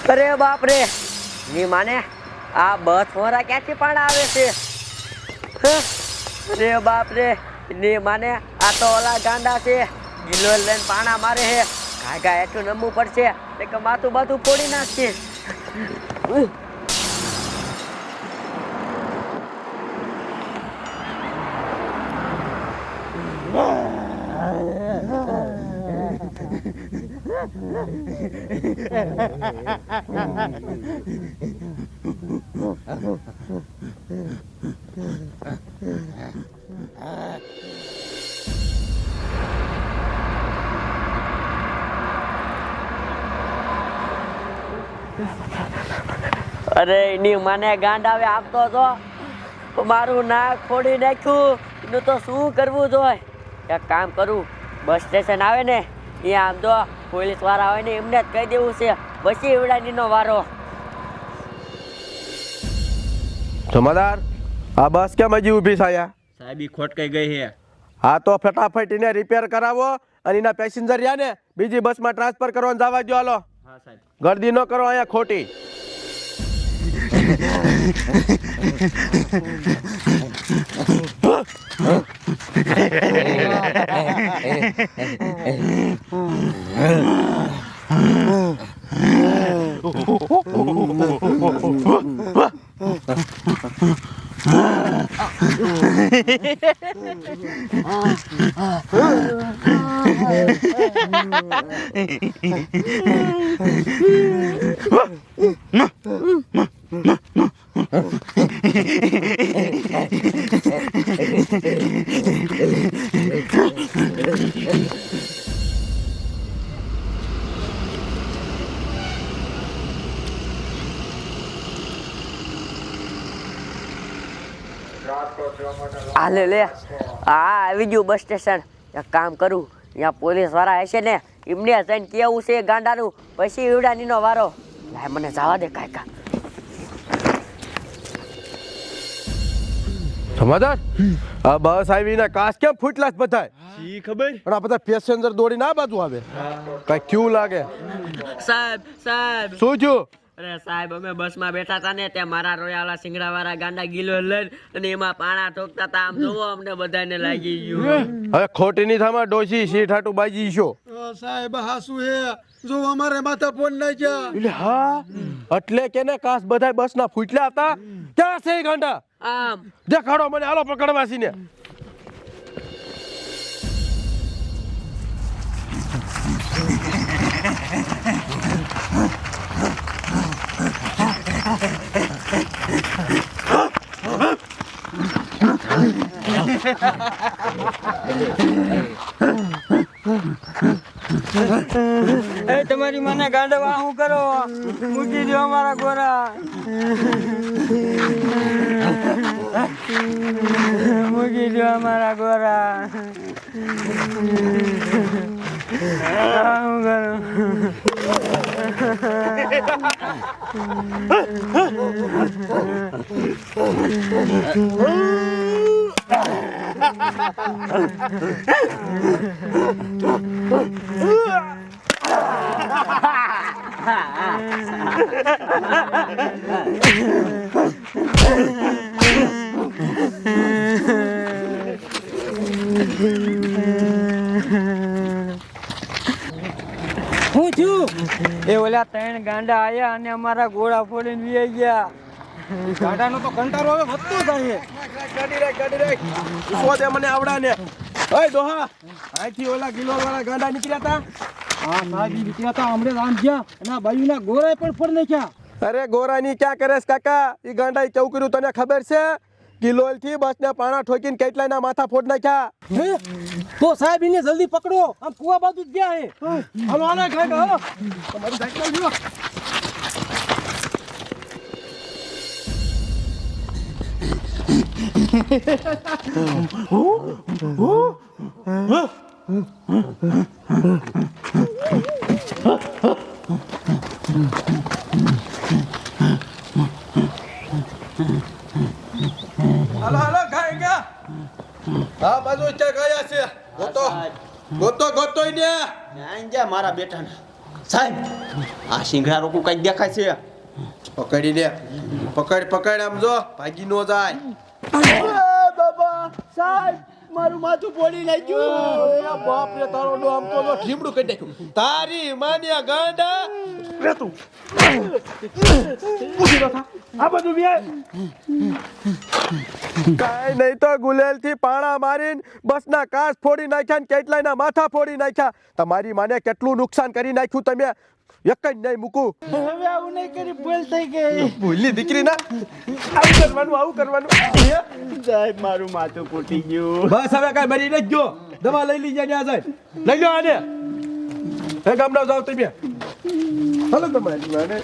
અરે બાપ રે ની માને આ બસ મોરા ક્યાંથી પણ આવે છે અરે બાપ રે ની માને આ તો ઓલા ગાંડા છે ગિલો લઈને પાણા મારે છે ગાય એટલું નમવું પડશે કે માથું બાથું ફોડી નાખશે અરે એની મને ગાંડાવે આપતો તો મારું નાક ફોડી નાખ્યું એનું તો શું કરવું જોઈએ એક કામ કરું બસ સ્ટેશન આવે ને એ આમ તો પોલીસ વાળા હોય ને એમને જ કહી દેવું છે પછી એવડાનીનો વારો જમાદાર આ બસ કેમ હજી ઊભી છે આયા સાહેબ ઈ ખોટકાઈ ગઈ છે હા તો ફટાફટ એને રિપેર કરાવો અને એના પેસેન્જર રહ્યા ને બીજી બસમાં ટ્રાન્સફર કરવાનું જવા દો હાલો હા સાહેબ ગર્દી ન કરો અહીંયા ખોટી આ લે લે આવી ગયું બસ સ્ટેશન એક કામ કરું અહીંયા પોલીસ વાળા હશે ને એમને જઈને કેવું છે ગાંડાનું પછી એવડાનીનો વારો લાય મને જવા દે કાકા જમાદાર આ બસ આવીને કાચ કેમ ફૂટલા બધાય ઈ ખબર પણ આ બધા પેસેન્જર દોડીને આ બાજુ આવે કઈ ક્યુ લાગે સાહેબ સાહેબ શું થયું અરે સાહેબ અમે બસમાં બેઠા હતા ને ત્યાં મારા રોયાવાળા સિંગડા વાળા ગાંડા ગીલો લઈને અને એમાં પાણા ઠોકતા હતા આમ જોવો અમને બધાને લાગી ગયું હવે ખોટીની થામાં ડોસી સીટ હાટુ બાજી છો સાહેબ હાસુ હે જો અમારે માથા ફોન નાખ્યા એટલે હા એટલે કેને કાચ બધા બસના ફૂટલા હતા ક્યાં છે ગાંડા આમ દેખાડો મને હાલો પકડવા સીને તમારી મને ગાંડવા શું કરો મૂકી દો અમારા ગોરા મૂકી દો અમારા ગોરા શું કરું હું છું એ ઓલા ત્રણ ગાંડા આયા અને અમારા ગોળા ફોડીને વી ગયા ગાડાનો તો કંટારો હવે વધતો જાય ગાડી રે ઉસો દે મને આવડા ને ઓય દોહા આથી ઓલા ગિલોલ વાળા ગાંડા નીકળ્યા હતા હા સાહેબ ઈ નીકળ્યા હતા હમણે રામ ગયા અને આ બાયુના ગોરાય પણ ફોડ નાખ્યા અરે ગોરાની ક્યાં કરેસ કાકા ઈ ગાંડા કેવું કર્યું તને ખબર છે ગિલોલ થી બસ ને પાણા ઠોકીને કેટલાયના માથા ફોડ નાખ્યા તો સાહેબ એને જલ્દી પકડો આમ કુવા બાજુ જ ગયા હે હાલો આને ગાંડા હાલો તમારી સાઈકલ લ્યો હાલો હાલો ગાય ગયા હા બાજુ ક્યાં ગયા છે ગોતો ગોતો ગોતો ને ગયા મારા બેટાને સાહેબ આ સિંગડા રોકું કઈ દેખાય છે પકડી દે પકડ પકડ આમ જો ભાગી નો જાય બાબા સાહેબ મારું માથું ફોડી નાખ્યું એ બાપ રે તારો ડો આમ તો ઠીમડું કરી નાખ્યું તારી માન્યા ગાંડા રે તું ઉભી રહો થા. આ બધું વ્યાય કાઈ નહીં તો ગુલેલ થી પાણા મારીને બસના કાચ ફોડી નાખ્યા ને કેટલાયના માથા ફોડી નાખ્યા તમારી માને કેટલું નુકસાન કરી નાખ્યું તમે એક જ નહીં મૂકું હવે આવું નહીં કરી ભૂલ થઈ ગઈ ભૂલની દીકરી ના આવું કરવાનું સાહેબ મારું માથું ફૂટી ગયું બસ હવે કાંઈ બની નથી ગયો દવા લઈ લીજે ત્યાં જાય લઈ લો આને હે ગામડા જાવ તમે હાલો તમારી માને